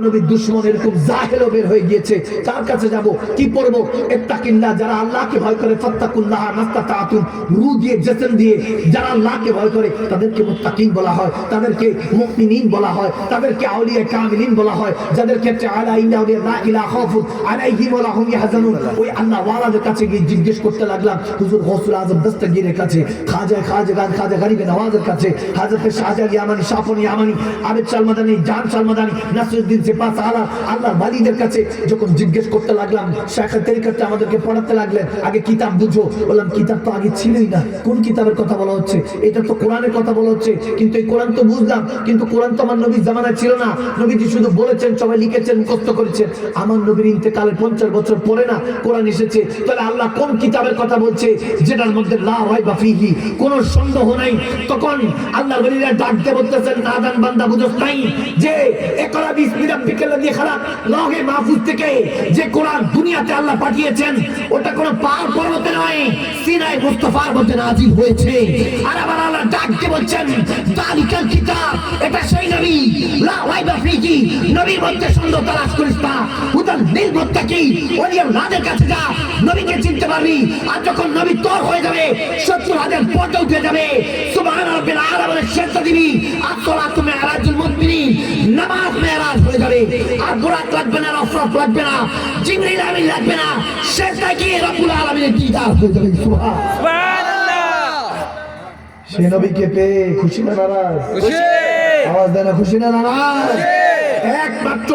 নবীর দুশমন এরকম জাহেলও বের হয়ে গিয়েছে, কার কাছে যাব, কি পড়ব? ইত্তাকিল্লাহ, যারা আল্লাহকে ভয় করে, ফাত্তাকুল্লাহ মাস্তাতাতুম, রু দিয়ে জেসম দিয়ে যারা আল্লাহকে ভয় করে তাদেরকে মুত্তাকিন বলা হয়, তাদেরকে মুমিনিন বলা হয়, তাদেরকে আউলিয়া কামিলিন বলা হয়, যাদের ক্ষেত্রে আলা ইন্না লা ইলাহা খাউফুন আলাইহিম ওয়া লাহুম ইয়াহজানুন। ওই আল্লাহ ওয়ালাদের কাছে গিয়ে জিজ্ঞেস করতে লাগলাম হুজুর গৌসুল আজম দস্তগীরের কাছে, খাজা গরিব নওয়াজের কাছে, হযরত শাহজালাল ইয়ামানি, শাফন ইয়ামানি, আবেদ শালমাদানি, জান শালমাদানি, নাসরুদ্দিন সিপাস আলা আল্লাহর ওয়ালিদের কাছে যখন জিজ্ঞেস করতে লাগলাম, শায়খ তরিকতটা আমাদেরকে পড়াতে লাগলেন, আগে কিতাব বুঝো। বললাম কিতাব তো আগে ছিলই না, কোন কিতাবের কথা বলা হচ্ছে? এটা তো কোরআনের কথা বলা হচ্ছে, কিন্তু এই কোরআন তো বুঝলাম, কিন্তু কোরআন তো আমার নবীর জামানায় ছিল না। নবীজি শুধু বলেছেন, সবাই লিখেছেন, মুখস্থ করেছেন। আমার নবীর ইন্তেকালের 50 বছর পরে না কোরআন এসেছে। তাহলে আল্লাহ কোন কিতাবের কথা বলছে যেটার মধ্যে লা রাইবা ফিহি, কোনো সন্দেহ নাই? তখন আল্লাহর ওলিরা ডাকতে বলতেছেন, নাদান বান্দা বুঝছ নাই যে ইকরা বিসমি রাব্বিকাল্লাযী খালাক, লওহে মাহফুজ থেকে যে কোরআন দুনিয়াতে আল্লাহ পাঠিয়েছেন ওটা কোনো পাহাড় পর্বতে নয়, সিনাই মুস্তাফার মধ্যে নাযিল হয়েছে। আর আবার আল্লাহ ডাকতে বলছেন, যালিকাল কিতাব, এটা সেই নবী, লা রাইবা ফিহি, নবীর মধ্যে সন্দেহ তালাশ করিস না, হুদাল লিল মুত্তাকিন, ওলিয়াদের কাছে যা, নবীকে চিনতে পারবি। আর যখন নবী তোর হয়ে যাবে, 70 হাজার পর্দা উঠে যাবে, সুবহান রাব্বিল আলা বলে সেজদা দিবি, আসসালাতু মিরাজুল মুমিনিন, নামাজ মেরাজ হয়ে যাবে। আর বুরাক লাগবে না, রফরফ লাগবে না, জিবরিল আমিন লাগবে না, সেজদা গিয়ে রব্বুল আলামিনের দিদার হয়ে যাবে। সুবহানাল্লাহ। সে নবীকে পেয়ে খুশি না নারাজ? খুশি। আওয়াজ দেন না, খুশি না নারাজ? একমাত্র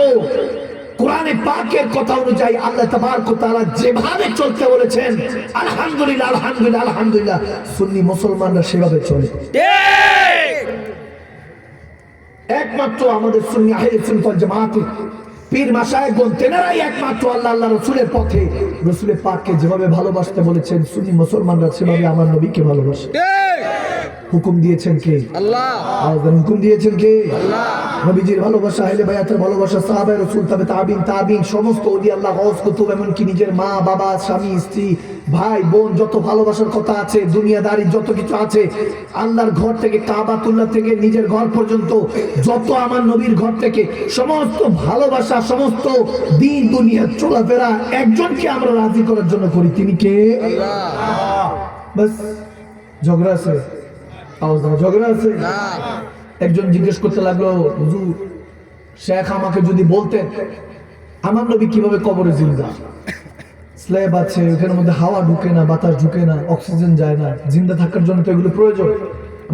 কোরআনে পাকের কথা অনুযায়ী আল্লাহ তাবারক ওয়া তাআলা যেভাবে চলতে বলেছেন, আলহামদুলিল্লাহ আলহামদুলিল্লাহ আলহামদুলিল্লাহ, সুন্নি মুসলমানরা সেভাবে চলে। ঠিক। একমাত্র আমাদের সুন্নি আহলে সুন্নাত ওয়াল জামাত পীর মাশায়েখগণ তেনারাই একমাত্র আল্লাহ রাসূলের পথে, রাসূলের পাককে যেভাবে ভালোবাসতে বলেছেন সুন্নি মুসলমানরা সেভাবে আমার নবীকে ভালোবাসে। ঠিক। হুকুম দিয়েছেন কে? আল্লাহ। আল্লাহ হুকুম দিয়েছেন কে? আল্লাহ। নবীজির ভালোবাসা, আহলে বায়াতের ভালোবাসা, সাহাবায়ে রাসূল, তাবিঈন সমস্ত ওলি আল্লাহ, গওস কুতুব, এমনকি নিজের মা বাবা, স্বামী স্ত্রী, ভাই বোন, যত ভালোবাসার কথা আছে, দুনিয়াদারি যত কিছু আছে, আল্লাহর ঘর থেকে, কাবাতুল্লাহ থেকে নিজের ঘর পর্যন্ত, যত আমার নবীর ঘর থেকে সমস্ত ভালোবাসা, সমস্ত দিন দুনিয়ার চলাফেরা একজনকে আমরা রাজি করার জন্য করি, তিনি কে? আল্লাহ। বাস। ঝগড়া আছে? ঝগড়া আছে? একজন জিজ্ঞেস করতে লাগলো, হুজুর শেখ আমাকে যদি বলতেন আমার নবী কিভাবে কবরে জিন্দা, স্ল্যাব আছে, ওখানের মধ্যে হাওয়া ঢুকে না, বাতাস ঢুকে না, অক্সিজেন যায় না, জিন্দা থাকার জন্য তো এগুলো প্রয়োজন।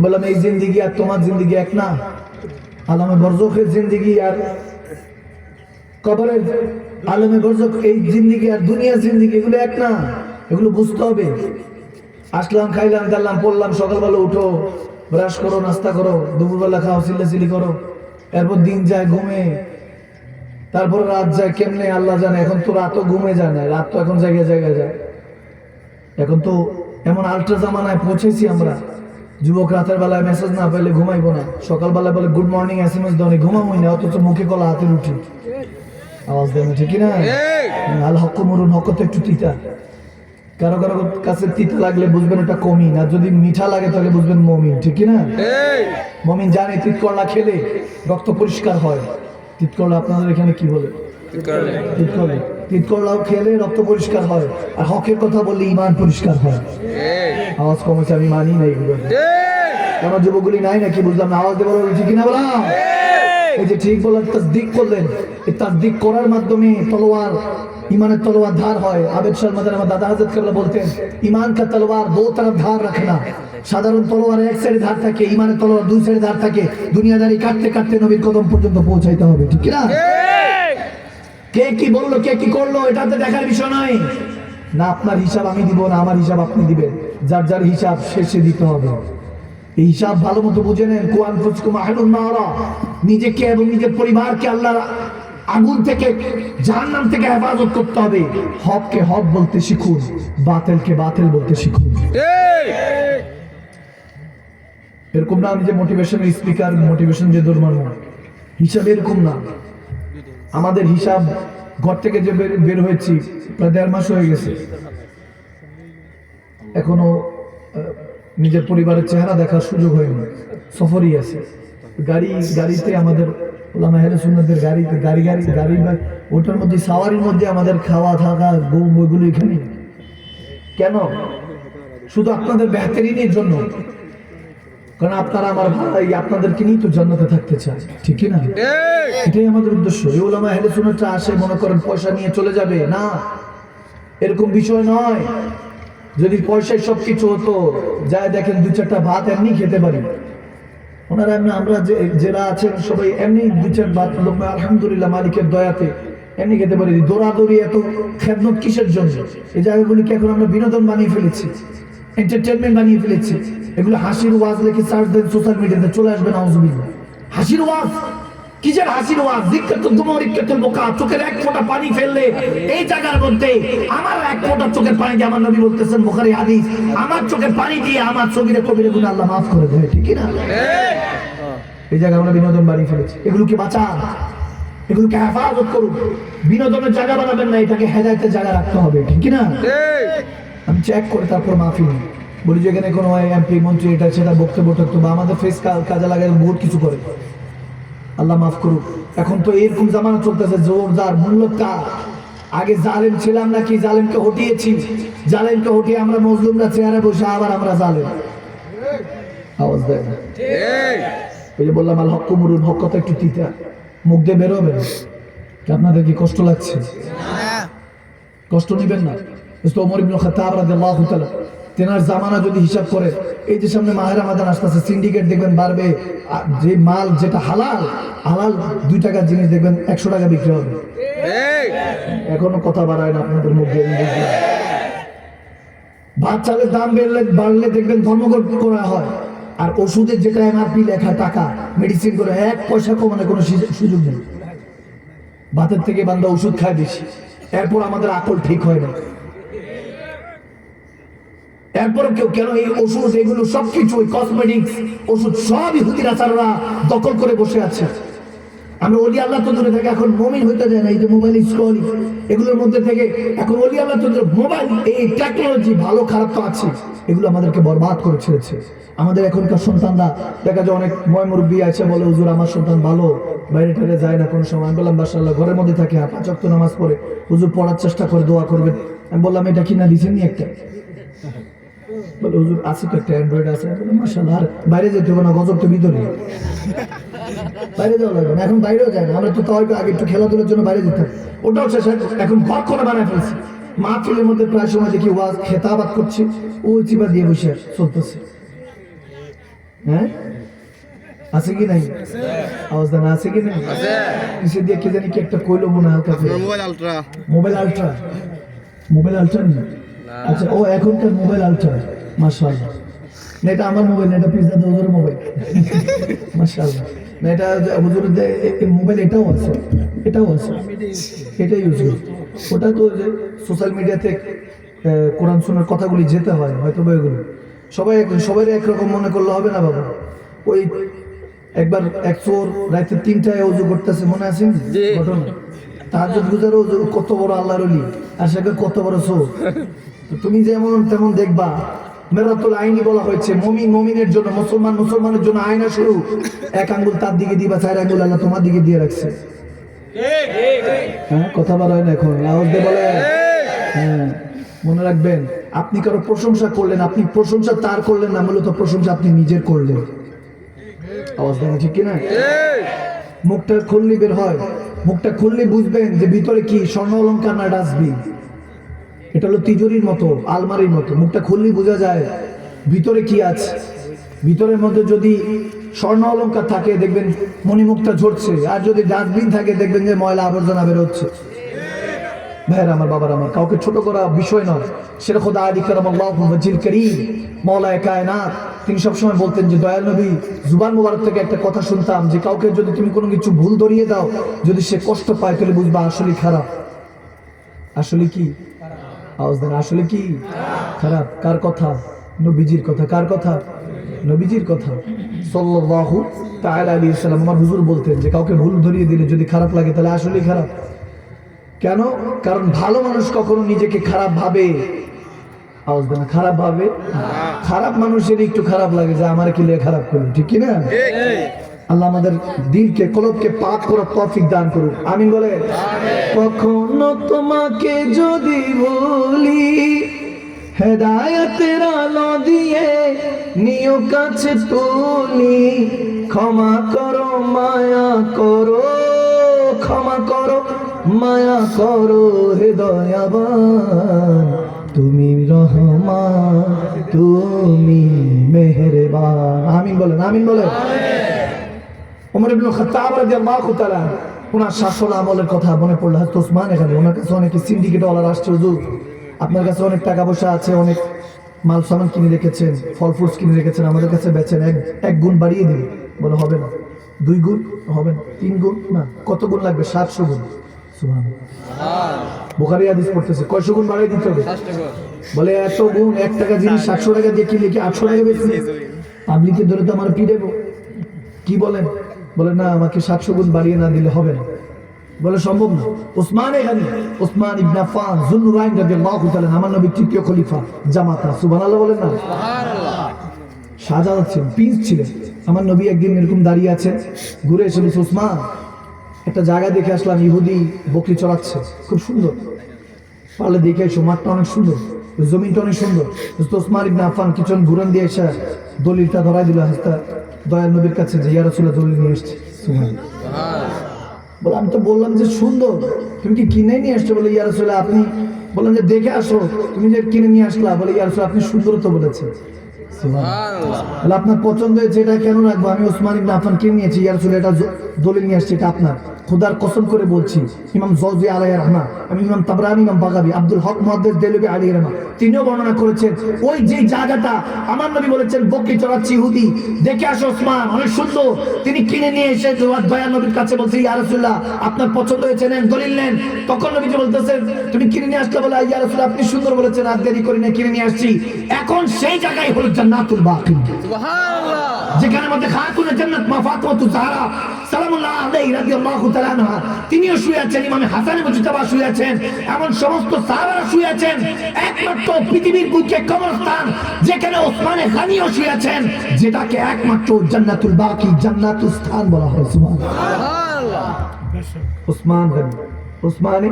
বললাম এই জিন্দিগি আর তোমার জিন্দিগি এক না, আলমে বরজখের জিন্দিগি আর কবরের আলমে বরজখ, এই জিন্দিগি আর দুনিয়ার জিন্দিগি এগুলো এক না, এগুলো বুঝতে হবে। আসলাম, খাইলাম, দাঁড়লাম, পড়লাম, সকালবেলা উঠো, ব্রাশ করো, নাস্তা করো, দুপুরবেলা খাও, চিল্লাচিল্লি করো, এরপর দিন যায় ঘুমে, তারপর রাত যায় কেমনে আল্লাহ জানে। এখন তো রাতও ঘুমে যায় না, রাত তো এখন জায়গায় জায়গায় যায়। এখন তো এমন আল্ট্রা জামানায় পৌঁছেছি আমরা, যুবক রাতের বেলায় মেসেজ না পেলে ঘুমাইবো না, সকালবেলা বলে গুড মর্নিং SMS দনে ঘুমাবই না, অথচ মুখে কলা হাতে রুটি। আওয়াজ দেন ঠিক না? আল হক মরুন, হক তো একটু তিতা, কারো কারো কাছে তিতা লাগলে বুঝবেন এটা কমিন, আর যদি মিঠা লাগে তাহলে বুঝবেন মমিন, ঠিক না? মমিন জানে তিত করলা খেলে রক্ত পরিষ্কার হয়। তিত করলা আপনাদের এখানে কি বলে? তিত করলাও খেলে রক্ত পরিষ্কার হয়, আর হকের কথা বললে ইমান পরিষ্কার হয়। আওয়াজ কমেছে, আমি মানি না এগুলো। আমার যুবকগুলি নাই নাকি বুঝলাম না, আওয়াজ দেবো ঠিক কিনা বললাম? এই যে ঠিক বলার তাসদিক করলেন, এই তাসদিক করার মাধ্যমে তলোয়ার, ইমানের তলোয়ার ধার হয়। আবেদ শালমাদান আমার দাদা হযরত কেবলা বলতেন, ইমান কা তলোয়ার দো তরফ ধার রাখনা। সাধারণ তলোয়ারের এক সাইডে ধার থাকে, ইমানের তলোয়ার দুই সাইডে ধার থাকে। দুনিয়াদারি কাটতে কাটতে নবীর কদম পর্যন্ত পৌঁছাইতে হবে, ঠিক না? কে কি বললো, কে কি করলো, এটাতে দেখার বিষয় নয়। না আপনার হিসাব আমি দিব, না আমার হিসাব আপনি দিবেন, যার যার হিসাব শেষে দিতে হবে। এই হিসাব ভালো মতো বুঝে নেন। কুয়ান ফুসকুম আহলুন নারা, নিজেকে এবং নিজের পরিবারকে আল্লাহর আগুন থেকে, জাহান্নাম থেকে হেফাজত করতে হবে। হককে হক বলতে শিখুন, বাতিলকে বাতিল বলতে শিখুন। এরকম না আমি যে মোটিভেশনের স্পিকার, মোটিভেশন যে দরবার না, হিসাব এরকম না। আমাদের হিসাব, ঘর থেকে যে বের হয়েছি প্রায় 1.5 মাস হয়ে গেছে, এখনো নিজের পরিবারের চেহারা দেখার সুযোগ হয়নি, সফরই আছে। গাড়িতে আমাদের ওলামা আহলে সুন্নাতের গাড়ি ওটার মধ্যে সাওয়ারির মধ্যে আমাদের খাওয়া থাকা ওইগুলো এখানে কেন? শুধু আপনাদের বেহতরিনের জন্য, কারণ আপনারা আমার ভাই, আপনাদেরকে নিয়ে তো জান্নাতে থাকতে চায়, ঠিক না? এটাই আমাদের উদ্দেশ্য। এই ওলামা আহলে সুন্নাতরা আসে মনে করেন পয়সা নিয়ে চলে যাবে, না, এরকম বিষয় নয়। যদি পয়সায় সবকিছু হতো, যায় দেখেন 2-4টা ভাত এমনি খেতে পারি। ওনারা এমনি, আমরা যারা আছেন সবাই এমনি 2-4 ভাত আলহামদুলিল্লাহ মালিকের দয়াতে এমনি খেতে পারি। দৌড়াদৌড়ি এত খেদমত কিসের জন্য? এই জায়গাগুলিকে এখন আমরা বিনোদন বানিয়ে ফেলেছি, এন্টারটেনমেন্ট বানিয়ে ফেলেছি। এগুলো হাসির ওয়াজ লিখে সার্চ দেন সোশ্যাল মিডিয়াতে, চলে আসবে নাউজুবিল্লাহ। হাসির ওয়াজ, কিসের হাসির ওয়াজ? চোখের এক ফোঁটা পানি ফেললে এই জায়গার মধ্যে আমার এক ফোঁটা চোখের পানি দিয়ে, আমার নবী বলতেছেন বুখারী হাদিস, আমার চোখের পানি দিয়ে আমার সগীরে কবিরে গুনাহ আল্লাহ মাফ করে দেয়, ঠিক না? এই জায়গা আমরা বিনোদন বানিয়ে ফেলেছি। এগুলোকে বাঁচান, এগুলোকে হেফাজত করুন। বিনোদনের জায়গা বানাবেন না, এটাকে হেদায়েতের জায়গা রাখতে হবে, ঠিক না? আমি চেক করে তারপর মাফি নিই, বলি যে এখানে কোনো এমপি মন্ত্রী এটা সেটা বক্তব্য টক্তব্য বা আমাদের ফেস কাজে লাগায় বহুত কিছু করে, আল্লাহ মাফ করুক। এখন তো এরকম জামানা চলতেছে জোরদার মূল্যতা। আগে জালেম ছিলাম নাকি, জালেমকে হটিয়েছি, জালেমকে হটিয়ে আমরা মজলুমরা চেয়ারে বসে আবার আমরা জালেম। আওয়াজ দেয় না? ওই যে বললাম আল হক কুমরুল হক, কথা একটু তিতা, মুখ দিয়ে বেরোবে। আপনাদের কি কষ্ট লাগছে? কষ্ট নিবেন না। ওমর ইবনে খাত্তাব রাদিয়াল্লাহু তাআলা, তেনার জামানা যদি হিসাব করে, এই যে সামনে মাহে রমাদান আসতেছে, সিন্ডিকেট দেখবেন বাড়বে, যে মাল যেটা হালাল 2 টাকার জিনিস দেখবেন 100 টাকা বিক্রি হবে। এখনো কথা বাড়ায় না আপনাদের মধ্যে। ভাত চালের দাম বাড়লে দেখবেন ধর্মঘট করা হয়, আর ওষুধের যেটা এমআরপি লেখা টাকা, মেডিসিন করে 1 পয়সা কমানোর কোনো সুযোগ নেই। ভাতের থেকে বান্দা ওষুধ খায় বেশি, এরপর আমাদের আকল ঠিক হয় না। এরপর কেন এই ওষুধ, এগুলো সবকিছু কসমেটিক্স ওষুধ সব ইহুদি রাসাররা দখল করে বসে আছে। আমরা ওলি আল্লাহ তো দূরে থেকে এখন মুমিন হইতে যায় না। এই যে মোবাইল স্ক্রল, এগুলোর মধ্যে থেকে এখন ওলি আল্লাহ তো মোবাইল, এই টেকনোলজি ভালো খারাপ তো আছে, এগুলো আমাদেরকে বরবাদ করে ছেড়েছে। আমাদের এখনকার সন্তানরা দেখা যায় অনেক বয় মুরব্বী আছে, বলে হুজুর আমার সন্তান ভালো, বাইরে টাইরে যায় না কোনো সময়। আমি বললাম মাশাআল্লাহ, ঘরের মধ্যে থাকে, 5 ওয়াক্ত নামাজ পড়ে, হুজুর পড়ার চেষ্টা করে, দোয়া করবেন। আমি বললাম এটা কিনা দিছেন নি একটা? বলে হুজুর আছে তো একটা অ্যান্ড্রয়েড আছে। মাশাআল্লাহ, আর বাইরে যেতে হবে না, গজব তো ভিতরে, বাইরে যাওয়া লাগবে না। এখন বাইরেও যায় না, আমরা তো তাও আগে একটু খেলাধুলার জন্য বাইরে যেতাম, ওটাও শেষ। এখন ঘর করে বানায় ফেলছি। মাহফিলের মধ্যে প্রায় সময় দেখি ওয়াজ খেতাবাত করছে, ওই চিপা দিয়ে বসে চলতেছে। হ্যাঁ, আছে কি নাই? আওয়াজ দেন, আছে কি নাই? নিচে দিয়ে কে জানি কি একটা কইলো মনে হালকা করে, মোবাইল আলট্রা নেই। আচ্ছা, ও এখনকার মোবাইল আলট্রা, মাশাআল্লাহ। না এটা আমার মোবাইল না, এটা পিজ্জা হুজুরের মোবাইল, মাশাআল্লাহ। না এটা হুজুরের মোবাইল, এটাও আছে, এটাই ইউজ করি। ওটা তো যে সোশ্যাল মিডিয়াতে কোরআন শোনার কথাগুলি যেতে হয় হয়তো বা, এগুলো সবাই একরকম মনে করলে হবে না বাবা। ওই একবার এক চোর রাতে 3টায় ওযু করতেছে, মনে আছে ঘটনা? তাহাজ্জুদ গুজার ওযু, কত বড় আল্লাহর ওলি, আর সেটা কত বড় চোর। তুমি যেমন তেমন দেখবা। মেরাতুল আইনি বলা হয়েছে, মুমিনের জন্য, মুসলমানের জন্য আয়না শুরু। 1 আঙ্গুল তার দিকে দিবা, 4 আঙ্গুল আল্লাহ তোমার দিকে দিয়ে রাখছে। হ্যাঁ, কথা বলা হয় না এখন, আওয়াজ দিয়ে বলে। হ্যাঁ, মনে রাখবেন, আপনি কারো প্রশংসা করলেন, আপনি প্রশংসা তার করলেন না, মূলত প্রশংসা আপনি নিজের করলেন। আওয়াজ দেন, ঠিক কিনা? মুখটা খুললে বের হয়, মুখটা খুললে বুঝবেন যে ভিতরে কি স্বর্ণ অলংকার না ডাস্টবিন। এটা হলো তিজুরির মতো, আলমারির মতো। মুখটা খুললেই বোঝা যায় ভিতরে কি আছে। ভিতরের মধ্যে যদি স্বর্ণ অলংকার থাকে দেখবেন মণিমুক্তা ঝরছে, আর যদি ডাস্টবিন থাকে দেখবেন যে ময়লা আবর্জনা বেরোচ্ছে। ভাইরা আমার, বাবার আমার, কাউকে ছোট করা বিষয় নয়। সেটা খোদা আলী কারামাল্লাহু ওয়াজহিল কারীম, মাওলায়ে কায়নাত, তিনি সবসময় বলতেন যে দয়াল নবী জুবান মুবারক থেকে একটা কথা শুনতাম যে কাউকে যদি তুমি কোনো কিছু ভুল ধরিয়ে দাও, যদি সে কষ্ট পায় তাহলে বুঝবা আসলে খারাপ। আসলে কি? আওয়াজ দেন, আসলে কি খারাপ? কার কথা? নবীজির কথা। কার কথা? নবীজির কথা সাল্লাল্লাহু তাআলা আলাইহি ওয়াসাল্লাম। আমার হুজুর বলতেন যে কাউকে ভুল ধরিয়ে দিলে যদি খারাপ লাগে তাহলে আসলেই খারাপ। কেন? কারণ ভালো মানুষ কখনো নিজেকে খারাপ ভাবে। আওয়াজ দেন, খারাপ ভাবে। খারাপ মানুষের একটু খারাপ লাগে যে আমার কি লিয়ে খারাপ করলো, ঠিক কি না? আল্লাহ আমাদের দিলকে কলবকে পাক করার তৌফিক দান করুন, আমিন বলে। কখনো তোমাকে যদি বলি হেদায়েতের আলো দিয়ে নিও কাছে তুলি, ক্ষমা করো মায়া করো, ক্ষমা করো মায়া করো হে দয়াবান, তুমি রহমান তুমি মেহেরবান, আমিন বলেন, আমিন বলেন। ওমর ইবনে খাত্তাব রাদিয়াল্লাহু তাআলা ওনার শাসন আমলের কথা মনে পড়লো। হযরত ওসমান, এখানে ওনার কাছে অনেক সিন্ডিকেট ওয়ালা আসছে, হুজুর আপনার কাছে অনেক টাকা পয়সা আছে, অনেক মাল সামান কিনে রেখেছেন, ফল ফ্রুটস কিনে রেখেছেন, আমাদের কাছে বেচেন, এক গুণ বাড়িয়ে দিন। বলে হবে না। 2 গুণ হবে না, 3 গুণ না, কত গুণ লাগবে? 700 গুণ। সুবহানাল্লাহ, বুখারী হাদিস পড়তেছে, কয়শো গুণ বাড়িয়ে দিতে হবে? বলে এত গুণ, 1 টাকা জিনিস 700 টাকা দিয়ে কিনলে কি 800 টাকা বেশি? পাবলিকে ধরে তো আমার পিটাবো। কি বলেন? বলে না, আমাকে 700 গুণ বাড়িয়ে না দিলে হবে না। বলে সম্ভব না। ওসমান এখানে, ওসমান ইবনে আফফান যুন্নুরাইন রাদিয়াল্লাহু তাআলা, আমার নবীর তৃতীয় খলিফা জামাতা, সুবহানাল্লাহ বলেন না। সুবহানাল্লাহ। শাহজালাল ছিলেন, প্রিন্স ছিলেন। আমার নবী একদিন এরকম দাঁড়িয়ে আছেন, ঘুরে এসে বলছে, ওসমান একটা জায়গা দেখে আসলাম, ইহুদি বকরি চড়াচ্ছে, খুব সুন্দর, পারলে দেখে এসো, মাঠটা অনেক সুন্দর, জমিনটা অনেক সুন্দর। ওসমান ইবনে আফফান কিছু ঘুরান দিয়ে এসে দলিলটা ধরাই দিল হাসতা দয়াল নবীর কাছে, যে ইয়া রাসূলুল্লাহ দলিল নিয়ে এসেছে। সুবহানাল্লাহ। বলে আমি তো বললাম যে সুন্দর, তুমি কি কিনে নিয়ে আসছো? বলে ইয়া রাসূলুল্লাহ আপনি বললেন যে দেখে আসো, তুমি যে কিনে নিয়ে আসলা। বলে ইয়া রাসূলুল্লাহ আপনি সুন্দর তো বলেছেন। সুবহানাল্লাহ। বলে আপনার পছন্দ হয়েছে, এটা কেন রাখবো? আমি ওসমান ইবনে আফফান কিনে নিয়েছি, ইয়া রাসূলুল্লাহ এটা দলিল নিয়ে আসছে, এটা আপনার। খোদার কসম করে বলছি, ইমাম জওজি আলাইহির রাহমা, আমি ইমাম তাবরানী, ইমাম বাগাবী, আব্দুল হক মুহাদ্দিস দেলবি আলাইহির রাহমা, তিনিও বর্ণনা করেছেন ওই যে জায়গাটা আমার নবী বলেছেন বকরি চড়াচ্ছে ইহুদি, দেখে আসো ওসমান অনেক সুন্দর। তিনি কিনে নিয়ে এসে দয়াল নবীর কাছে বলছে, ইয়া রাসূলুল্লাহ আপনার পছন্দ হয়েছে, নেন দলিল নেন। তখন নবীজি বলতেছেন তুমি কিনে নিয়ে আসলে? বলে ইয়া রাসূলুল্লাহ আপনি সুন্দর বলেছেন, আর দেরি করি না, কিনে নিয়ে আসছি। এখন সেই জায়গায় হলো জান্নাতুল বাকি, সুবহানাল্লাহ, যেখানে মধ্যে খাতুনে জান্নাত মা ফাতিমাতুজ জাহরা সালামুল্লাহ আলাইহা রাদিয়াল্লাহু তাআলা আনহা তিনিও শুয়ে আছেন, ইমাম হাসান মুজতাবা শুয়ে আছেন, এমন সমস্ত সাহাবারা শুয়ে আছেন। একমাত্র পৃথিবীর বুকে কবরস্থান যেখানে ওসমানে গানিও শুয়ে আছেন, যেটাকে একমাত্র জান্নাতুল বাকি, জান্নাতুল স্থান বলা হয়। সুবহানাল্লাহ। ওসমান গানি, ওসমানে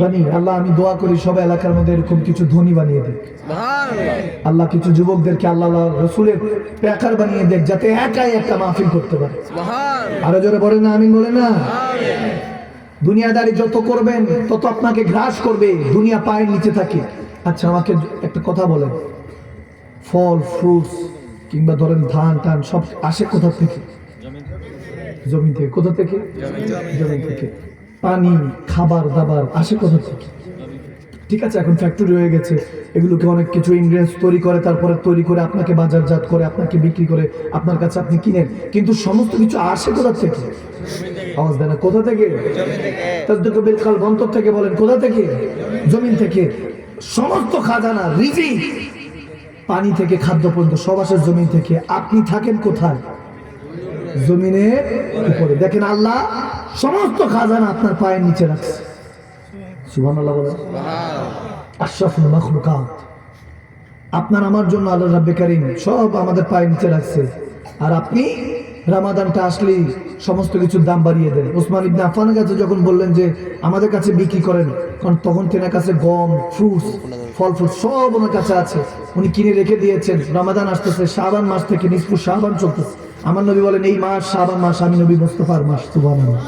গানি। আল্লাহ আমি দোয়া করি সব এলাকার মধ্যে এরকম কিছু ধনী বানিয়ে দেখ। সুবহানাল্লাহ। আল্লাহ কিছু যুবকদেরকে আল্লাহ রাসূলের পেকার বানিয়ে দেখ, যাতে একাই একটা মাহফিল করতে পারে। সুবহানাল্লাহ। আরো জোরে বলেন না, আমিন বলেন না। আমিন। দুনিয়াদারি যত করবেন তত আপনাকে গ্রাস করবে, দুনিয়া পায়ের নিচে থাকে। আচ্ছা আমাকে একটা কথা বলেন, ফল ফ্রুটস কিংবা ধরেন ধান টান সব আসে কোথা থেকে? জমি থেকে। কোথা থেকে? জমি থেকে। পানি খাবার দাবার আসে কোথা থেকে? ঠিক আছে, এখন ফ্যাক্টরি হয়ে গেছে, এগুলোকে অনেক কিছু ইনগ্রেডিয়েন্টস তৈরি করে, তারপরে তৈরি করে আপনাকে বাজারজাত করে, আপনাকে বিক্রি করে, আপনার কাছে আপনি কিনেন, কিন্তু সমস্ত কিছু আসে কোথা থেকে? আওয়াজ দেয় না, কোথা থেকে? তাসদুকু বিল কলব, অন্তর থেকে বলেন, কোথা থেকে? জমিন থেকে। সমস্ত খাজানা রিজিক, পানি থেকে খাদ্য পর্যন্ত সব আসে জমিন থেকে। আপনি থাকেন কোথায়? জমিনের উপরে। দেখেন আল্লাহ সমস্ত খাজানা আপনার পায়ের নিচে রাখছে। সুবহানাল্লাহ বলেন। আশরাফুল মাখলুকাত, আপনার আমার জন্য আল্লাহ রাব্বে কারীম সব আমাদের পায়ের নিচে রাখছে। আর আপনি রমাদানটা আসলেই সমস্ত কিছুর দাম বাড়িয়ে দেন। ওসমান ইবনে আফফানের কাছে যখন বললেন যে আমাদের কাছে বিক্রি করেন, কারণ তখন তেনার কাছে গম, ফ্রুটস, ফল ফ্রুট সব ওনার কাছে আছে, উনি কিনে রেখে দিয়েছেন। রমাদান আসতেছে, শাবান মাস থেকে নিসফু শাবান চলতেছে। আমার নবী বলেন এই মাস শাবান মাস আমি নবী মুস্তাফার মাস। সুবহানাল্লাহ।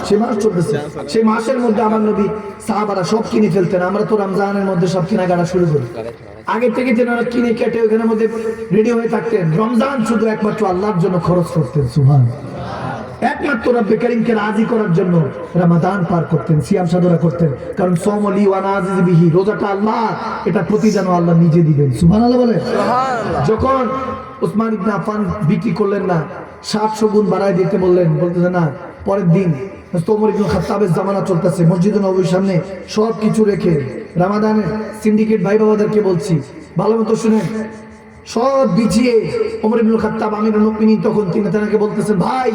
সেই মাস চলতেছে, সেই মাসের মধ্যে আমার নবী সাহাবারা সব কিনে ফেলতেন। আমরা তো রমজানের মধ্যে সব কেনাকাটা শুরু করি, আগে থেকে তেনারা কিনে কেটে ওখানের মধ্যে রেডি হয়ে থাকতেন। রমজান শুধু একমাত্র আল্লাহর জন্য খরচ করতেন। সুবহানাল্লাহ। একমাত্র রব্বে কারীমকে রাজি করার জন্য রমাদান পার করতেন, সিয়াম সাধনা করতেন। কারণ সমলি ওয়া নাজিজ বিহি, রোজাটা আল্লাহ, এটা প্রতিদান আল্লাহ নিজে দিবেন। সুবহানাল্লাহ বলেন। সুবহানাল্লাহ। যখন ওসমান ইবনে আফফান বিক্রি করলেন না, 700 গুণ বাড়ায় দিতে বললেন, বলতেছে না। পরের দিন ওমর ইবনে খাত্তাবের জামানা চলতেছে, মসজিদে নববীর সামনে সব কিছু রেখে রমাদানে সিন্ডিকেট ভাই বাবাদেরকে বলছি ভালো মতো শুনেন, সব বিছিয়ে ওমর ইবনে খাত্তাব আমিরুল মুমিনিন তখন তিনি তাকে বলতেছেন, ভাই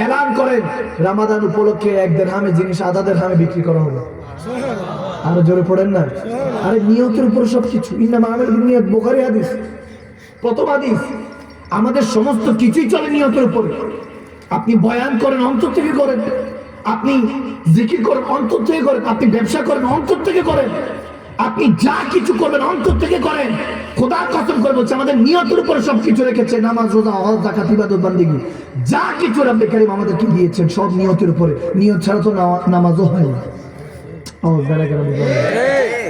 এলান করেন রমাদান উপলক্ষে 1 দিরহামে জিনিস আধা দিরহামে বিক্রি করা হবে। আরো জোরে পড়েন না। আরে নিয়তের উপর সবকিছু। ইন্নামা আমাল বিনিয়াত, বুখারী হাদিস, প্রথম হাদিস। আমাদের সমস্ত কিছুই চলে নিয়তের উপরে। আপনি বয়ান করেন অন্তর থেকে করেন, আপনি জিকির করেন অন্তর থেকে করেন, আপনি ব্যবসা করেন অন্তর থেকে করেন, আপনি যা কিছু করবেন অন্তর থেকে করেন। খোদা কসম করে বলছে আমাদের নিয়তের উপরে সবকিছু রেখেছে, নামাজ রোজা হজ যাকাত ইবাদত বান্দেগী যা কিছু রব্বে কারীম আমাদেরকে দিয়েছেন সব নিয়তের উপরে। নিয়ত ছাড়া তো নামাজও হয় না।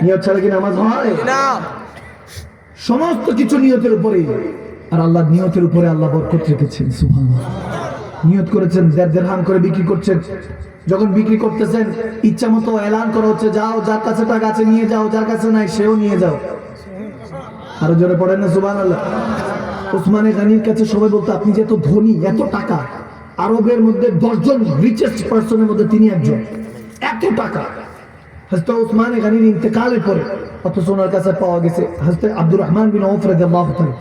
নিয়ত ছাড়া কি নামাজ হয় না? সমস্ত কিছু নিয়তের উপরে। আর আল্লাহ নিয়তের উপরে আল্লাহ বরকত রেখেছেন। সুবহানাল্লাহ। নিয়ত করেছেন, দেড় দিরহাম করে বিক্রি করছেন, যখন বিক্রি করতেছেন ইচ্ছা মতো এলান করা হচ্ছে, যাও যার কাছে টাকা আছে নিয়ে যাও, যার কাছে নাই সেও নিয়ে যাও। আরো জোরে পড়েন না সুবহানাল্লাহ। ওসমানে গানির কাছে সবাই বলতো আপনি যে এত ধনী, এত টাকা, আরবের মধ্যে 10 জন রিচেস্ট পার্সনের মধ্যে তিনি একজন, এত টাকা। হযরত ওসমানে গানির ইন্তেকালের পরে অথচ ওনার কাছে পাওয়া গেছে হযরত আব্দুর রহমান বিন আউফ রাদিয়াল্লাহু তাআলা,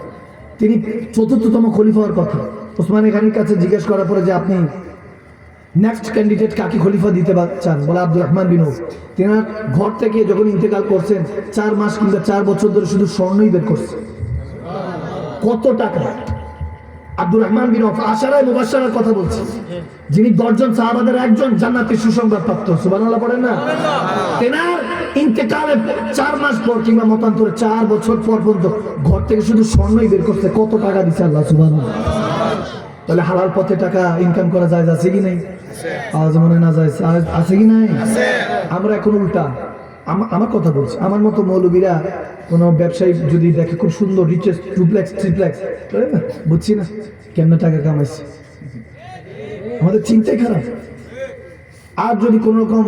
তিনি ৪র্থতম খলিফা হওয়ার কথা। ওসমানে গানির কাছে জিজ্ঞেস করার পরে যে আপনি নেক্সট ক্যান্ডিডেট কাকে খলিফা দিতে চান, বলে আব্দুর রহমান বিন আউফ। তেনার ঘর থেকে যখন ইন্তেকাল করছেন 4 মাস কিংবা 4 বছর ধরে শুধু স্বর্ণই বের করছে। কত টাকা! আব্দুর রহমান বিন আউফ আশারায়ে মুবাশশারার কথা বলছি, যিনি 10 জন সাহাবাদের একজন জান্নাতের সুসংবাদ প্রাপ্ত। সুবহানাল্লাহ পড়েন না? তেনার ইন্তেকালের 4 মাস পর কিংবা মতান্তরে 4 বছর পর পর্যন্ত ঘর থেকে শুধু স্বর্ণই বের করছে। কত টাকা দিছে আল্লাহ! সুবহানাল্লাহ। তাহলে হালাল পথে টাকা ইনকাম করা যায় আছে কি নাই? আজ মনে না যায় আছে কি নাই? আমরা এখন উল্টা। আমার কথা বলছি, আমার মতো মৌলবীরা কোন ব্যবসায়ী যদি দেখে খুব সুন্দর রিচেস্ট ডুপ্লেক্স ট্রিপ্লেক্স, বুঝছি না কেমনে টাকা কামাইছে, আমাদের চিন্তাই খারাপ। আর যদি কোন রকম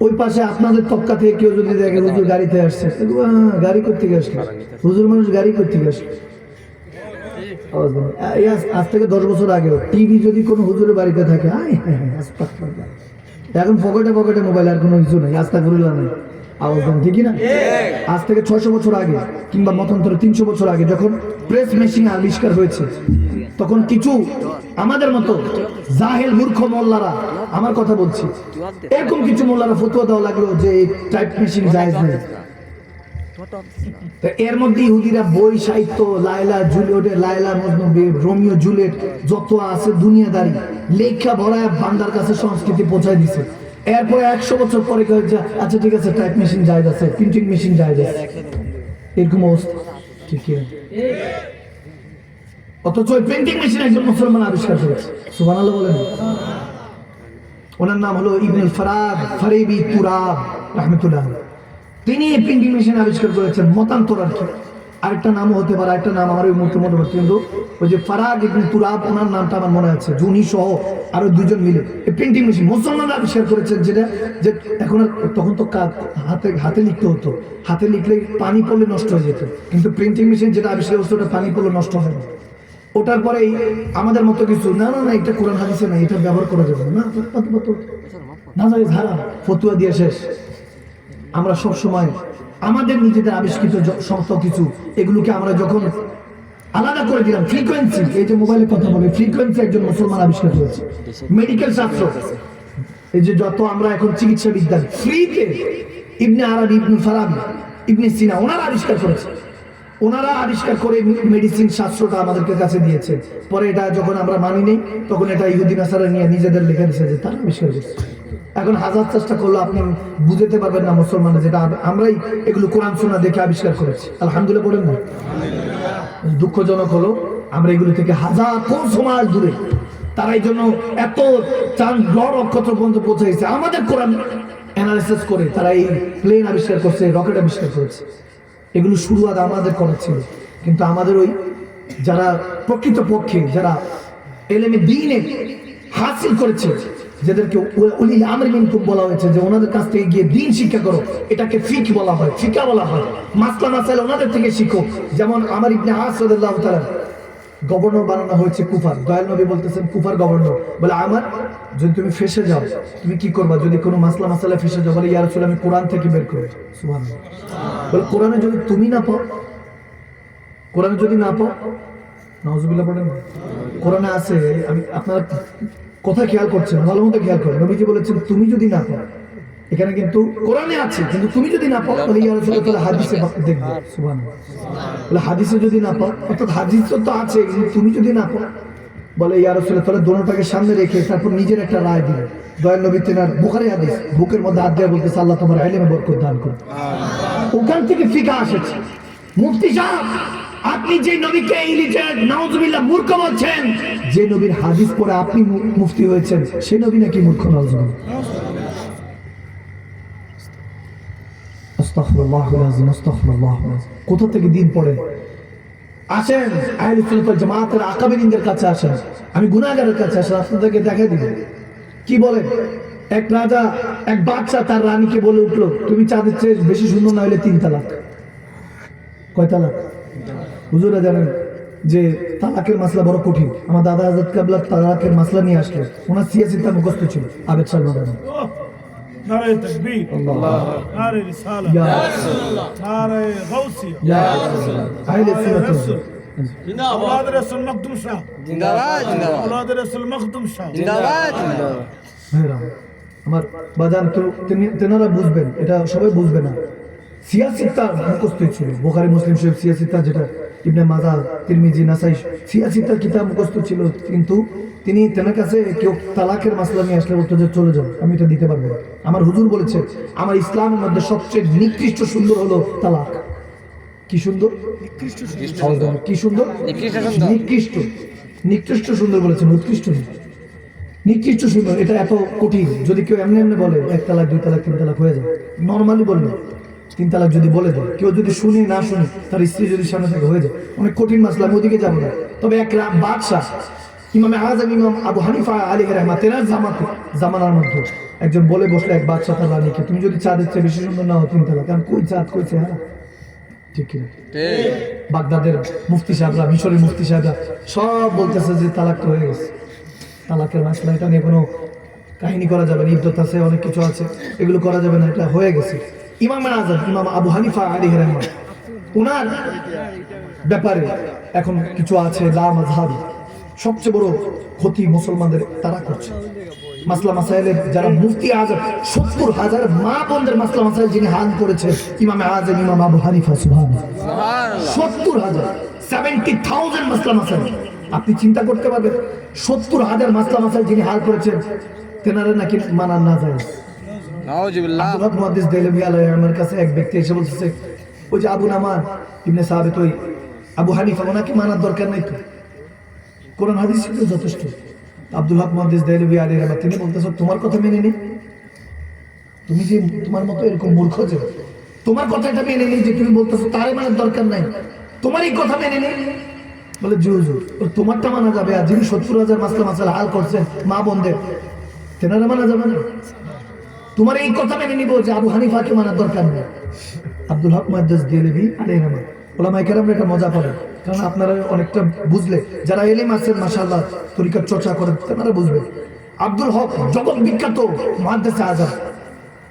ওই পাশে আপনাদের তবকা থেকে কেউ যদি দেখে হুজুর গাড়িতে আসছে, গাড়ি করতে আসলো, হুজুর মানুষ গাড়ি করতে আসলো। আজ থেকে 10 বছর আগে টিভি যদি কোনো হুজুরের বাড়িতে থাকে, এখন পকেটে পকেটে মোবাইল, আর কোনো কিছু নাই, আস্তাগফিরুল্লাহ নাই, আওয়াজ দেন, ঠিকই না? আজ থেকে 600 বছর আগে কিংবা মতান্তরে 300 বছর আগে যখন প্রেস মেশিন আবিষ্কার হয়েছে, তখন কিছু আমাদের মতো জাহেল মূর্খ মোল্লারা, আমার কথা বলছি, এরকম কিছু মোল্লারা ফতোয়া দেওয়া লাগলো যে টাইপ মেশিন জায়েজ নেই। এর মধ্যে ইহুদিরা বই সাহিত্য, Laila Juliet, Laila Majnu, Romeo Juliet যত আছে দুনিয়াদারি লেখা ভরায় বান্দার কাছে সংস্কৃতি পৌঁছায় দিছে। এরপরে 100 বছর পরে আচ্ছা ঠিক আছে টাইপ মেশিন জায়েজ আছে, প্রিন্টিং মেশিন জায়েজ আছে, এরকম অবস্থা। ঠিক আছে, অথচ ওই প্রিন্টিং মেশিন একজন মুসলমান আবিষ্কার করেছে। সুবহানাল্লাহ বলেন। ওনার নাম হলো ইবনুল ফারাদ ফারিবি তুরাব রাহমাতুল্লাহ। তিনি প্রিন্টিং মেশিন আবিষ্কার করেছেন। মতান্তর আর কি, আরেকটা নামও হতে পারে, আরেকটা নাম আমার ওই মুহূর্তে মনে হচ্ছে, কিন্তু ওই যে ফারাগ ইবনে তুরাব ওনার নামটা আমার মনে আছে, জুনি সহ আরো 2 জন মিলে এই প্রিন্টিং মেশিন মুসলমান আবিষ্কার করেছেন। যেটা যে এখন তখন তো হাতে লিখতে হতো, হাতে লিখলে পানি পড়লে নষ্ট হয়ে যেত, কিন্তু প্রিন্টিং মেশিন যেটা আবিষ্কার হচ্ছে ওটা পানি পড়লে নষ্ট হয় না। ওটার পরে আমাদের মতো কিছু না না না এটা কোরআন হাদিসে না, এটা ব্যবহার করা যাবে না, না যায় হারাম, ফতুয়া দিয়ে শেষ। আমরা সব সময় আমাদের নিজেদের আবিষ্কৃত সমস্ত কিছু এগুলোকে আমরা যখন আলাদা করে দিলাম, ফ্রিকোয়েন্সি, এই যে মোবাইলে কথা বলে ফ্রিকোয়েন্সি একজন মুসলমান আবিষ্কার করেছে। মেডিকেল শাস্ত্র, এই যে যত আমরা এখন চিকিৎসা বিদ্যা ফ্রিতে ইবনে আরবি, ইবনে ফারাবি, ইবনে সিনা ওনারা আবিষ্কার করেছে। ওনারা আবিষ্কার করে মেডিসিন শাস্ত্রটা আমাদেরকে কাছে দিয়েছে। পরে এটা যখন আমরা মানি নেই তখন এটা ইহুদি নাসারা নিয়ে নিজেদের লিখে দিয়েছে যে তারা আবিষ্কার করছে। এখন হাজার চেষ্টা করলে আপনি বুঝতে পারবেন না মুসলমানের, যেটা আমরাই এগুলো কোরআন সুন্নাহ দেখে আবিষ্কার করেছি। আলহামদুলিল্লাহ বলেন না? দুঃখজনক হলো আমরা এগুলো থেকে হাজার কোন সমাজ দূরে, তারা এই জন্য এত চাঁদ গ্রহ নক্ষত্র পর্যন্ত পৌঁছাইছে। আমাদের কোরআন অ্যানালিসিস করে তারা এই প্লেন আবিষ্কার করছে, রকেট আবিষ্কার করেছে। এগুলো শুরুয়াত আমাদের করা ছিল, কিন্তু আমাদের ওই যারা প্রকৃত পক্ষে যারা এলেমে দ্বীনে হাসিল করেছে, যাদেরকে উলিল আমর মিনকুম বলা হয়েছে, যে ওনাদের কাছ থেকে গিয়ে দ্বীন শিক্ষা করো, এটাকে ফিক বলা হয়, ফিকা বলা হয়। মাসলা মাসাইল ওনাদের থেকে শিখো। যেমন আমার ইবনে আস রাদিয়াল্লাহু তাআলা গভর্নর বানানো হয়েছে কুফার। দয়াল নবী বলতেছেন কুফার গভর্নর, বলে আমার যদি তুমি ফেসে যাও তুমি কি করবা, যদি কোনো মাসলা মাসালা ফেসে যাও, বলে ইয়া রাসূল আমি কোরআন থেকে বের করব। সুবহানাল্লাহ। বলে কোরআনে যদি তুমি না পাও, কোরআনে যদি না পাও, নাউজুবিল্লাহ বলেন, কোরআনে আছে, আমি আপনারা কথা খেয়াল করছেন, ভালো মতো খেয়াল করেন, নবীজি বলেছেন তুমি যদি না পাও, এখানে কিন্তু কোরআনে আছে, কিন্তু তুমি যদি না পাও তাহলে ইয়া রাসূলুল্লাহ তাআলা হাদিসে দেখবে। সুবহানাল্লাহ। বলে হাদিসে যদি না পাও, অর্থাৎ হাদিস তো আছে, কিন্তু তুমি যদি না পাও বলে ইয়া রাসূলুল্লাহ, তাহলে দোনোটাকে সামনে রেখে তারপর নিজের একটা রায় দিলেন। দয়াল নবী তেনার বুখারী হাদিস, বুকের মধ্যে হাত দিয়ে বলতেছে, আল্লাহ তোমার ইলমে বরকত দান করুন। ওখান থেকে ফিকা আসছে। মুফতি সাহেব, আপনি যে নবীকে ইলিটেড নাউজুবিল্লাহ মূর্খ বলছেন, যে নবীর হাদিস পড়ে আপনি মুফতি হয়েছেন, সেই নবী নাকি মূর্খ? নাউজুবিল্লাহ। আস্তাগফিরুল্লাহুল আযীম, আস্তাগফিরুল্লাহুল আযীম। কোথা থেকে দিন পড়ে আসেন আহলে সুন্নাত ওয়াল জামাতের আকাবিরিনদের কাছে আসেন, আমি গুনাহগারের কাছে আসেন, আপনাদেরকে দেখাই দিব। কি বলে এক রাজা, এক বাদশা তার রানীকে বলে উঠলো, তুমি চাঁদের চেয়ে বেশি সুন্দর না হলে 3 তালাক। কয় তালাক? হুজুরা জানেন যে তালাকের মাসলা বড় কঠিন। আমার দাদা হযরত কাবলা তালাকের মাসলা নিয়ে আসলো, ওনার সিয়াসিটা মুখস্থ ছিল। আবেদ সাহেব বলেন নারে তাকবীর, আল্লাহ, নারে রিসালাত, ইয়া রাসূলুল্লাহ, নারে গাউসিয়া, ইয়া রাসূলুল্লাহ, আহলে সুন্নাত জিন্দাবাদ, আওলাদ রাসূল মখদুম শাহ জিন্দাবাদ, জিন্দাবাদ, আওলাদ রাসূল মখদুম শাহ জিন্দাবাদ, জিন্দাবাদ। ভাইরা আমার বাজান, তো তেনারা বুঝবেন, এটা সবাই বুঝবে না। সিয়াসিতা মুখস্থ ছিল, বুখারী মুসলিম শরীফ সিয়াসিতা, যেটা ইবনে মাজাহ তিরমিজি নাসাই সিয়াসিতার কিতাব মুখস্থ ছিল। কিন্তু তিনি তেনার কাছে কেউ তালাকের মাসলা নিয়ে আসলে বলতো যে চলে যাও, আমি এটা দিতে পারবো না। আমার হুজুর বলেছে, আমার ইসলামের মধ্যে সবচেয়ে নিকৃষ্ট সুন্দর হলো তালাক। কি সুন্দর? কি সুন্দর? নিকৃষ্ট। নিকৃষ্ট সুন্দর বলেছেন, উৎকৃষ্ট নয়। নিকৃষ্ট সুন্দর, এটা এত কঠিন। যদি কেউ এমনি এমনি বলে 1 তালাক 2 তালাক 3 তালাক হয়ে যায়, নর্মালি বললে 3 তালাক যদি বলে দেয়, কেউ যদি শুনে না শুনে, তার স্ত্রী যদি সামনে থেকে হয়ে যায়, অনেক কঠিন মাসলা, আমি ওদিকে যাবো না। তবে এক বাদশাহ ইমামে আযম ইমাম আবু হানিফা আলাইহি রাহমাতুল্লাহ, তেনার জামানার মধ্যে একজন বলে বসলো এক বাদশাহ তার রানীকে, তুমি যদি চাঁদের চেয়ে বেশি সুন্দর না হও 3 তালাক। কারণ কই চাঁদ, কই চেহারা, ঠিক কিনা? বাগদাদের মুফতি সাহেবরা, মিশরের মুফতি সাহেবরা সব বলতেছে যে তালাক তো হয়ে গেছে। তালাকের মাসলা, এটা নিয়ে কোনো কাহিনী করা যাবে না, ইদ্দত আছে, অনেক কিছু আছে, এগুলো করা যাবে না, এটা হয়ে গেছে। ইমাম আযম ইমাম আবু হানিফা আলাইহি রাহমাতুল্লাহ, ওনার ব্যাপারে এখন কিছু আছে লা মাযহাবি, সবচেয়ে বড় ক্ষতি মুসলমানদের তারা করছে। মাসলা মাসাইলের যারা মুফতি আযম, 70,000 মা বোনদের মাসলা মাসাইল যিনি হাল করেছে, ইমাম আযম ইমাম আবু হানিফা, সুবহানাল্লাহ, 70,000 70,000 মাসলা মাসাইল। আপনি চিন্তা করতে পারবেন, 70,000 মাসলা মাসাইল যিনি হাল করেছেন, তেনারা নাকি মানার না যায়। নাউজুবিল্লাহ। আব্দুল হক মুহাদ্দিস দেহলভী আলাইহি আমার কাছে এক ব্যক্তি এসে বলতেছে, ওই যে আবু নামান ইবনে সাবিত, ওই আবু হানিফা, ওনাকে মানার দরকার নাই তো, কোরআন হাদিস তো যথেষ্ট। আব্দুল হক মুহাদ্দিস দেহলভী আলাইহি রাহমাতুল্লাহ, তিনি বলতেছে, তোমার কথা মেনে নি, তুমি যে তোমার মতো এরকম মূর্খ, যে তোমার কথা এটা মেনে নি যে তুমি বলতেছো তারে মানার দরকার নাই, তোমার এই কথা মেনে নি। বলে জি হুজুর, তোমারটা মানা যাবে, আর যিনি 70,000 মাসলা মাসাইল হাল করছেন মা বোনদের, তেনারা মানা যাবে না। তোমার এই কথা মেনে নিব যে আবু হানিফাকে মানার দরকার নেই। আব্দুল হক মুহাদ্দিস দেহলভী আলাইহি রাহমাতুল্লাহ, ওলামায়ে কেরাম এটা মজা করে, কারণ আপনারা অনেকটা বুঝলে, যারা ইলম আছেন মাশাআল্লাহ, তরিকার চর্চা করেন, তারা বুঝবে। আব্দুল হক জগৎ বিখ্যাত মুহাদ্দিস আযম,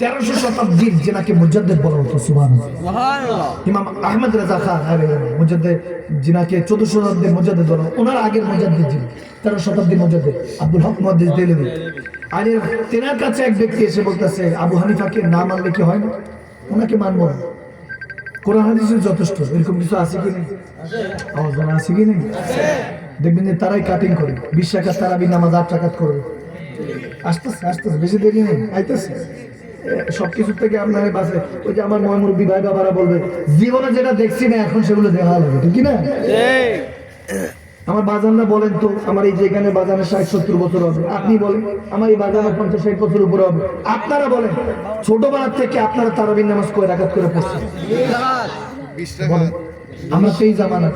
1300 শতাব্দীর যেনাকে মুজাদ্দিদ বলা হতো, সুবহানাল্লাহ। ইমাম আহমদ রাজা খান আলাইহি রাহমাতুল্লাহ, মুজাদ্দিদ যিনাকে 1400 শতাব্দীর মুজাদ্দিদ বলা, ওনার আগের মুজাদ্দিদ যিনি 13 শতাব্দীর মুজাদ্দিদ আব্দুল হক মুহাদ্দিস দেহলভী। আর তেনার কাছে এক ব্যক্তি এসে বলতেছে, আবু হানিফাকে না মানলে কি হয় না, ওনাকে মানবো না, কোরআন হাদিসের যথেষ্ট। এরকম কিছু আছে কি নেই? আওয়াজ আছে কি নেই? দেখবেন যে তারাই কাটিং করে, 20 রাকাত তারাবি নামাজ 8 রাকাত করবে, আসতেছে আসতেছে, বেশি দেরি নেই, আইতেছে। সবকিছু থেকে আপনার বাসে, ওই যে আমার মহামুরব্বী ভাই বাবারা বলবে, জীবনে যেটা দেখছি না এখন সেগুলো দেখা লাগবে, ঠিক না? আমার বাজানরা বলেন তো, আমার এই যেখানে বাজানের 60-70 বছর হবে, আপনি বলেন আমার এই বাজানের 50-60 বছর উপরে হবে, আপনারা বলেন ছোটবেলা থেকে আপনারা তারাবির নামাজ কয় রাকাত করে পড়ছেন? আমরা সেই জামানা,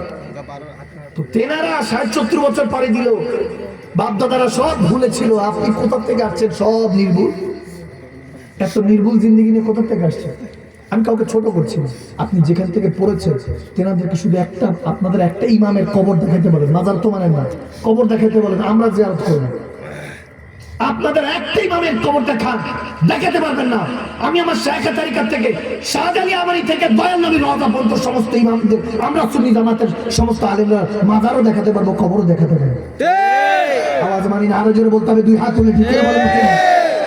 তো তেনারা 60-70 বছর পাড়ি দিল, বাপদাদারা সব ভুলে ছিল, আপনি কোথা থেকে আসছেন? সব নির্ভুল, এত নির্ভুল জিন্দেগি নিয়ে কোথা থেকে আসছেন? আমি কাউকে ছোট করছি না, আপনি যেখান থেকে পড়েছেন তেনাদেরকে শুধু একটা, আপনাদের একটা ইমামের কবর দেখাইতে বলেন, মাজার তো মানেন না, কবর দেখাইতে বলেন, আমরা জিয়ারত করব। আপনাদের একটা ইমামের কবরটা খান, দেখাতে পারবেন না। আমি আমার শায়খে তরিকত থেকে, শাহজালি আমারি থেকে দয়াল নবী রওজা পর্যন্ত সমস্ত ইমামদের, আমরা সুন্নি জামাতের সমস্ত আলেমরা মাজারও দেখাতে পারবো, কবরও দেখাতে পারবো। আওয়াজ মানি না, আরো জোরে বলতে হবে, 2 হাত তুলে, ঠিক বলেন।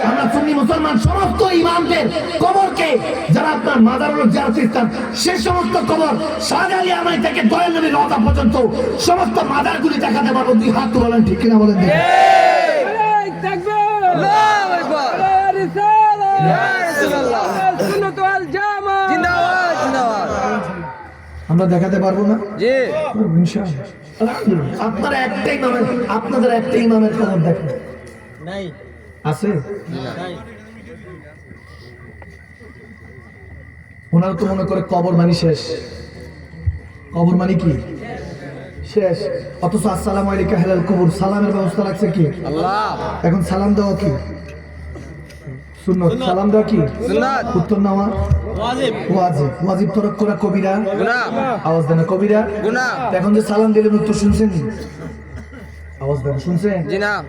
আমরা সুন্নি মুসলমান সমস্ত ইমামদের কবরকে যারা আপনার মাজারুল জিয়ারত ইসলাম সে সমস্ত কবর শাহজালালি আমাই থেকে দয়াল নবী রওজা পর্যন্ত সমস্ত মাজারগুলি দেখাতে পারবো। দুই হাত বলেন ঠিক কিনা বলেন দেখি। আল্লাহু আকবার। ইয়া রাসূলুল্লাহ। জিন্দাবাদ জিন্দাবাদ। আমরা দেখাতে পারবো না? জি ইনশাআল্লাহ। আলহামদুলিল্লাহ। আপনারা একটাই ইমামের, আপনাদের একটাই ইমামের কবর দেখেন নাই আছে? নাই ওনারা তো মনে করে কবর মানে শেষ। কবর মানে কি শেষ, অথচ আসসালামু আলাইকা হেলাল কবর সালামের ব্যবস্থা লাগছে কি? আল্লাহ এখন সালাম দেওয়া কি সুন্নত, সালাম দেওয়া কি সুন্নাত উত্তর নেওয়া ওয়াজিব ওয়াজিব। ওয়াজিব তরক করা কবিরা, গুনাহ আওয়াজ দেন কবিরা। গুনাহ এখন যে সালাম দিলেন উত্তর শুনছেন? আওয়াজ দেন শুনছেন? জি না